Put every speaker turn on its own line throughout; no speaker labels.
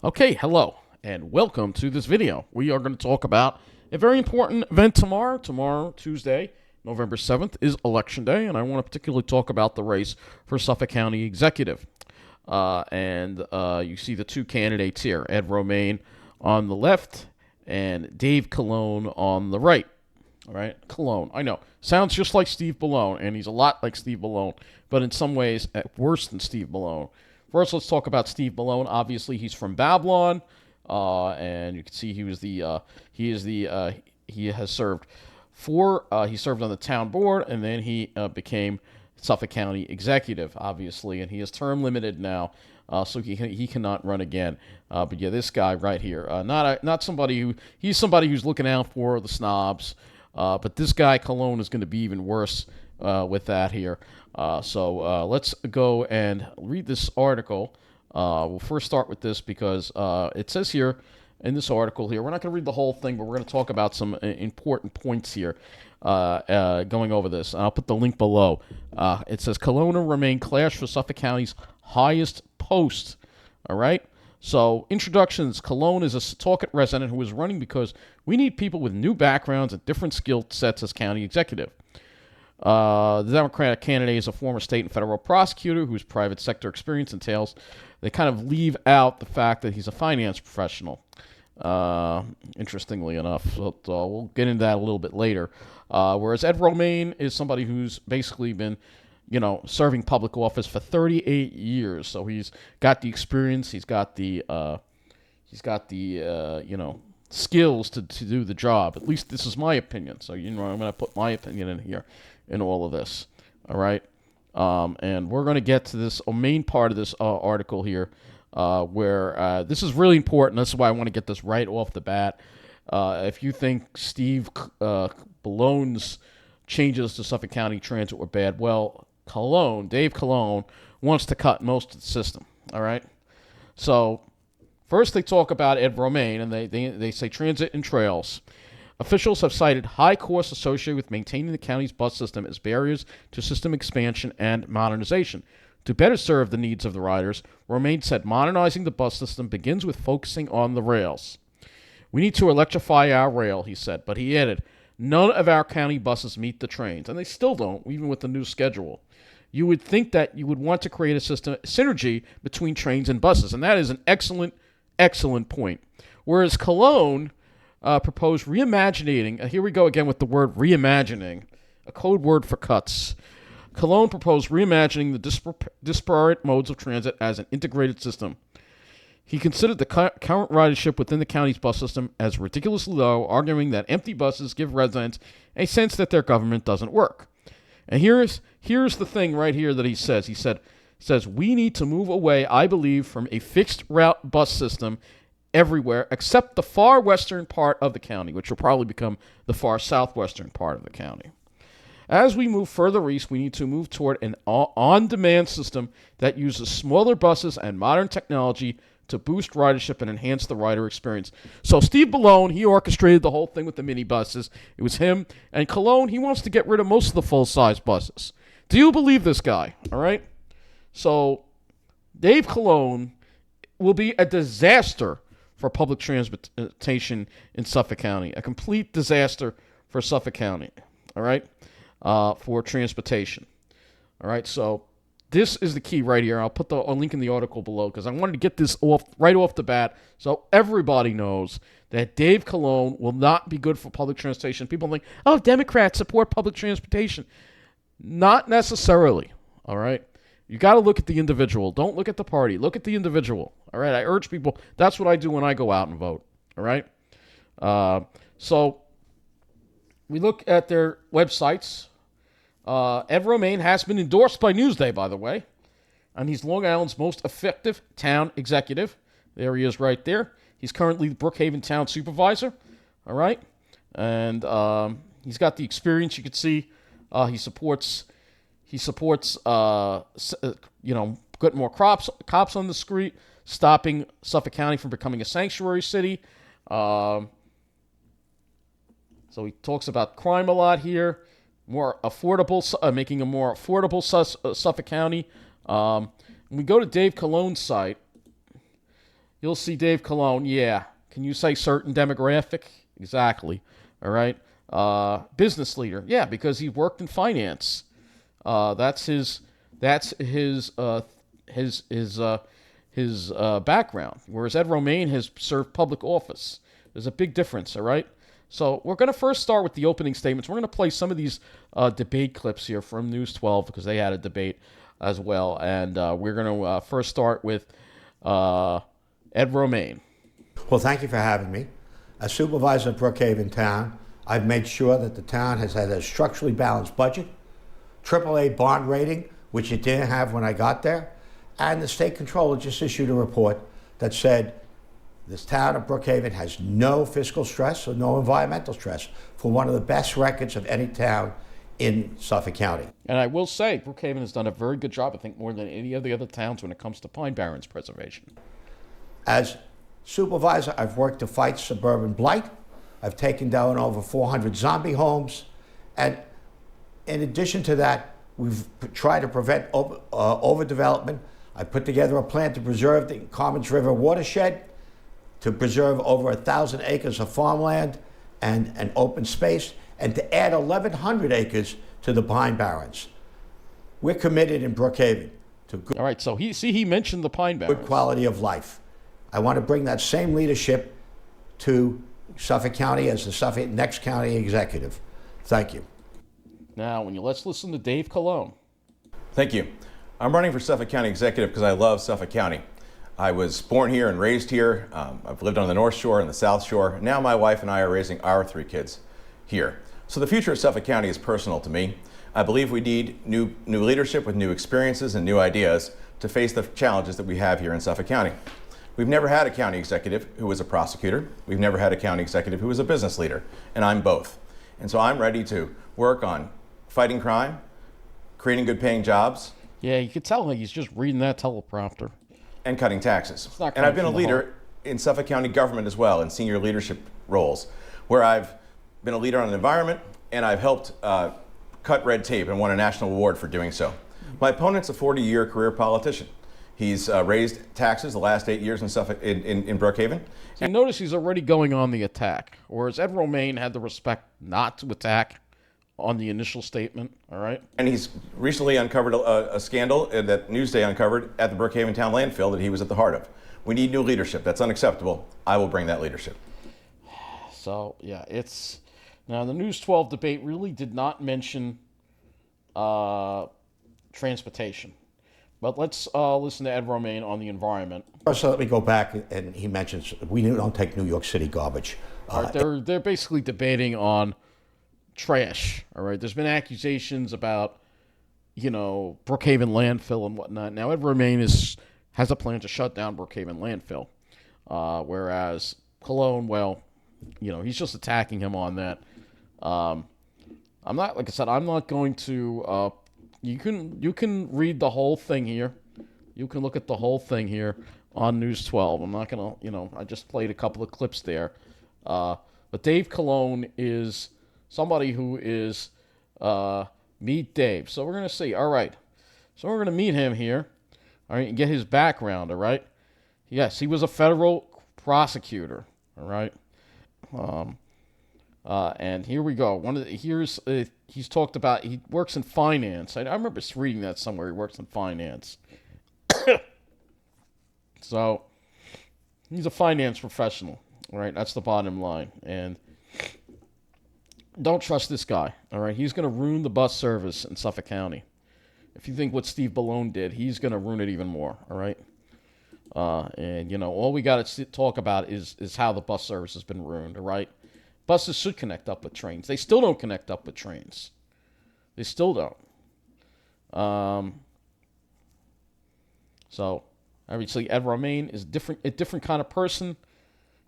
Okay, hello, and welcome to this video. We are going to talk about a very important event tomorrow. Tomorrow, Tuesday, November 7th, is Election Day, and I want to particularly talk about the race for Suffolk County Executive. You see the two candidates here, Ed Romaine on the left and Dave Calone on the right. All right, Calone. I know. Sounds just like Steve Malone, and he's a lot like Steve Malone, but in some ways worse than Steve Malone. First, let's talk about Steve Malone. Obviously, he's from Babylon, and you can see he has served he served on the town board, and then he became Suffolk County executive, obviously, and he is term limited now, so he cannot run again. But yeah, this guy right here, not somebody he's somebody who's looking out for the snobs, but this guy Calone is going to be even worse with that here. Let's go and read this article. We'll first start with this because it says here in this article here, we're not going to read the whole thing, but we're going to talk about some important points here going over this. I'll put the link below. It says Calone and Romaine clash for Suffolk County's highest post. All right. So, introductions. Calone is a Suffolk resident who is running because we need people with new backgrounds and different skill sets as county executive. The Democratic candidate is a former state and federal prosecutor whose private sector experience entails. They kind of leave out the fact that he's a finance professional. Interestingly enough, so we'll get into that a little bit later. Whereas Ed Romaine is somebody who's basically been, serving public office for 38 years. So he's got the experience. He's got the skills to do the job. At least this is my opinion. So I'm going to put my opinion in here in all of this. All right. And we're going to get to this main part of this article here, where this is really important. That's why I want to get this right off the bat. If you think Steve Malone's changes to Suffolk County Transit were bad, well, Dave Calone, wants to cut most of the system. All right. So first they talk about Ed Romaine, and they say transit and trails. Officials have cited high costs associated with maintaining the county's bus system as barriers to system expansion and modernization. To better serve the needs of the riders, Romaine said modernizing the bus system begins with focusing on the rails. We need to electrify our rail, he said, but he added, none of our county buses meet the trains, and they still don't, even with the new schedule. You would think that you would want to create a synergy between trains and buses, and that is an excellent point. Whereas Calone proposed reimagining. Here we go again with the word reimagining, a code word for cuts. Calone proposed reimagining the disparate modes of transit as an integrated system. He considered the current ridership within the county's bus system as ridiculously low, arguing that empty buses give residents a sense that their government doesn't work. And here's the thing right here that he says. He says we need to move away, I believe, from a fixed route bus system everywhere except the far western part of the county, which will probably become the far southwestern part of the county. As we move further east, we need to move toward an on-demand system that uses smaller buses and modern technology to boost ridership and enhance the rider experience. So Steve Malone, he orchestrated the whole thing with the minibuses. It was him. And Calone, he wants to get rid of most of the full-size buses. Do you believe this guy? All right? So Dave Calone will be a disaster for public transportation in Suffolk County. A complete disaster for Suffolk County, all right, for transportation. All right, so this is the key right here. I'll put a link in the article below because I wanted to get this right off the bat so everybody knows that Dave Calone will not be good for public transportation. People think, oh, Democrats support public transportation. Not necessarily, all right? You got to look at the individual. Don't look at the party. Look at the individual. All right. I urge people. That's what I do when I go out and vote. All right. So we look at their websites. Ed Romaine has been endorsed by Newsday, by the way, and he's Long Island's most effective town executive. There he is, right there. He's currently the Brookhaven town supervisor. All right, and he's got the experience. You can see he supports. Putting more cops on the street, stopping Suffolk County from becoming a sanctuary city. So he talks about crime a lot here, more affordable, making a more affordable Suffolk County. When we go to Dave Calone's site, You'll see Dave Calone. Yeah. Can you say certain demographic? Exactly. All right. Business leader. Yeah, because he worked in finance. That's his. That's his background. Whereas Ed Romaine has served public office. There's a big difference. All right. So we're going to first start with the opening statements. We're going to play some of these debate clips here from News 12 because they had a debate as well. And we're going to first start with Ed Romaine.
Well, thank you for having me. As supervisor of Brookhaven Town, I've made sure that the town has had a structurally balanced budget, AAA bond rating, which it didn't have when I got there, and the state controller just issued a report that said this town of Brookhaven has no fiscal stress or no environmental stress for one of the best records of any town in Suffolk County.
And I will say, Brookhaven has done a very good job, I think, more than any of the other towns when it comes to Pine Barrens preservation.
As supervisor, I've worked to fight suburban blight. I've taken down over 400 zombie homes. And in addition to that, we've tried to prevent overdevelopment. I put together a plan to preserve the Commons River watershed, to preserve over 1,000 acres of farmland and an open space, and to add 1,100 acres to the Pine Barrens. We're committed in Brookhaven to good,
all right, so he mentioned the Pine Barrens.
Good quality of life. I want to bring that same leadership to Suffolk County as the Suffolk next county executive. Thank you.
Now, let's listen to Dave Calone.
Thank you. I'm running for Suffolk County Executive because I love Suffolk County. I was born here and raised here. I've lived on the North Shore and the South Shore. Now my wife and I are raising our 3 kids here. So the future of Suffolk County is personal to me. I believe we need new leadership with new experiences and new ideas to face the challenges that we have here in Suffolk County. We've never had a county executive who was a prosecutor. We've never had a county executive who was a business leader, and I'm both. And so I'm ready to work on fighting crime, creating good paying jobs.
Yeah, you could tell he's just reading that teleprompter.
And cutting taxes. And I've been a leader in Suffolk County government as well, in senior leadership roles, where I've been a leader on the environment, and I've helped cut red tape and won a national award for doing so. My opponent's a 40-year career politician. He's raised taxes the last 8 years in Suffolk, in Brookhaven.
And notice he's already going on the attack, whereas Ed Romaine had the respect not to attack on the initial statement, all right?
And he's recently uncovered a scandal that Newsday uncovered at the Brookhaven Town landfill that he was at the heart of. We need new leadership. That's unacceptable. I will bring that leadership.
So, yeah, it's... Now, the News 12 debate really did not mention transportation. But let's listen to Ed Romaine on the environment.
First, let me go back, and he mentions we don't take New York City garbage.
They're basically debating on trash, all right? There's been accusations about, Brookhaven landfill and whatnot. Now, Ed Romaine has a plan to shut down Brookhaven landfill, whereas Calone, well, he's just attacking him on that. I'm not, like I said, I'm not going to... You can read the whole thing here. You can look at the whole thing here on News 12. I'm not going to, I just played a couple of clips there. But Dave Calone is somebody who is meet Dave. So we're going to see. All right. So we're going to meet him here. All right, and get his background, all right? Yes, he was a federal prosecutor, all right? And here we go. He's talked about, he works in finance. I remember reading that somewhere. He works in finance. So, he's a finance professional, all right? That's the bottom line. And don't trust this guy, all right? He's going to ruin the bus service in Suffolk County. If you think what Steve Balone did, he's going to ruin it even more, all right? And, all we got to talk about is how the bus service has been ruined, all right? Buses should connect up with trains. They still don't connect up with trains. They still don't. So, obviously, Ed Romaine is a different kind of person.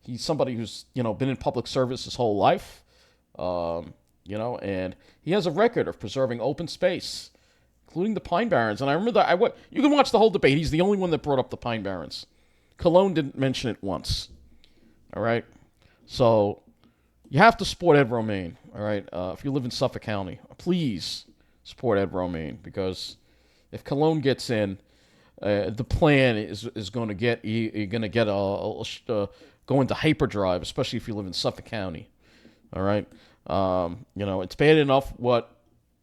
He's somebody who's, been in public service his whole life. And he has a record of preserving open space, including the Pine Barrens. And I remember that you can watch the whole debate. He's the only one that brought up the Pine Barrens. Calone didn't mention it once. All right? So, you have to support Ed Romaine, all right? If you live in Suffolk County, please support Ed Romaine, because if Calone gets in, the plan is going to get you're going to get go into hyperdrive, especially if you live in Suffolk County. All right, it's bad enough what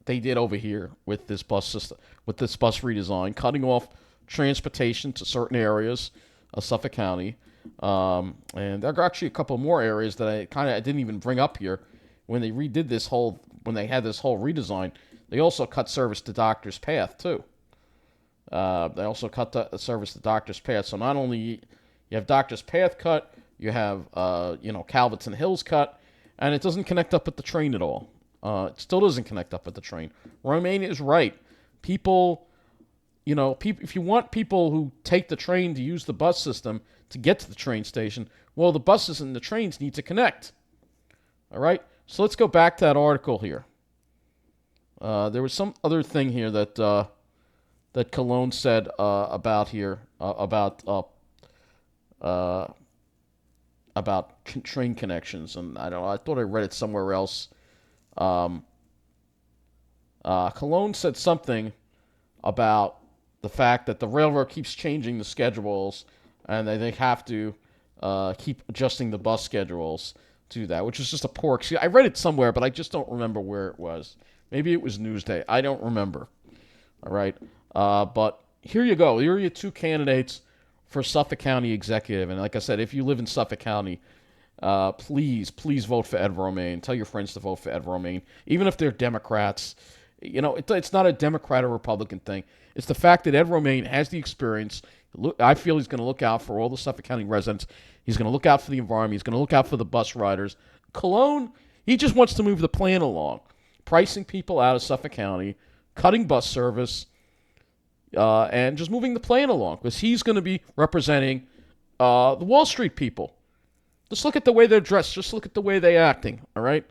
they did over here with this bus system, with this bus redesign, cutting off transportation to certain areas of Suffolk County. And there are actually a couple more areas that I didn't even bring up here when they redid when they had this whole redesign. They also cut service to Doctor's Path too. They also cut the service to Doctor's Path. So not only you have Doctor's Path cut, you have Calverton Hills cut, and it doesn't connect up with the train at all. It still doesn't connect up with the train. Romaine is right. People, if you want people who take the train to use the bus system to get to the train station, well, the buses and the trains need to connect. All right? So let's go back to that article here. There was some other thing here that Calone said about here, about train connections, and I don't know. I thought I read it somewhere else. Calone said something about the fact that the railroad keeps changing the schedules, and they have to keep adjusting the bus schedules to that, which is just a poor excuse. I read it somewhere, but I just don't remember where it was. Maybe it was Newsday. I don't remember. All right. But here you go. Here are your two candidates for Suffolk County Executive. And like I said, if you live in Suffolk County, please vote for Ed Romaine. Tell your friends to vote for Ed Romaine. Even if they're Democrats, it's not a Democrat or Republican thing. It's the fact that Ed Romaine has the experience. I feel he's going to look out for all the Suffolk County residents. He's going to look out for the environment. He's going to look out for the bus riders. Calone, he just wants to move the plan along, pricing people out of Suffolk County, cutting bus service, and just moving the plan along, because he's going to be representing the Wall Street people. Just look at the way they're dressed. Just look at the way they're acting, all right?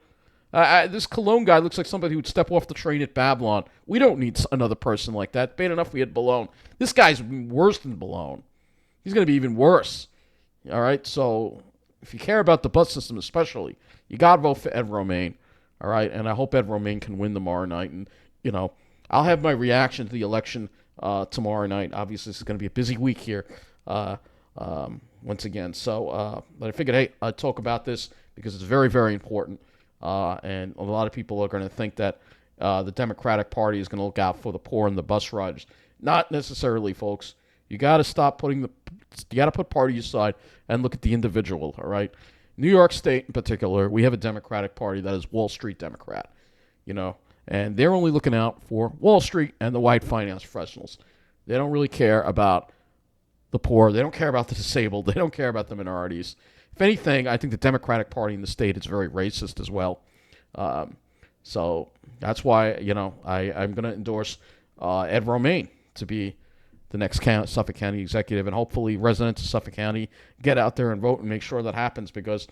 This Calone guy looks like somebody who would step off the train at Babylon. We don't need another person like that. Bad enough we had Balone. This guy's worse than Balone. He's going to be even worse, all right? So if you care about the bus system especially, you got to vote for Ed Romaine, all right? And I hope Ed Romaine can win tomorrow night. And, I'll have my reaction to the election tomorrow night. Obviously, this is going to be a busy week here once again. So, but I figured, hey, I'd talk about this because it's very, very important. And a lot of people are going to think that the Democratic Party is going to look out for the poor and the bus riders. Not necessarily, folks. You got to stop you got to put party aside and look at the individual, all right? New York State in particular, we have a Democratic Party that is Wall Street Democrat, and they're only looking out for Wall Street and the white finance professionals. They don't really care about the poor. They don't care about the disabled. They don't care about the minorities. If anything, I think the Democratic Party in the state is very racist as well. So that's why, I'm going to endorse Ed Romaine to be the next Suffolk County executive, and hopefully residents of Suffolk County get out there and vote and make sure that happens, because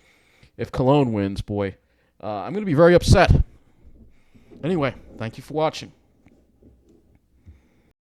if Calone wins, boy, I'm going to be very upset. Anyway, thank you for watching.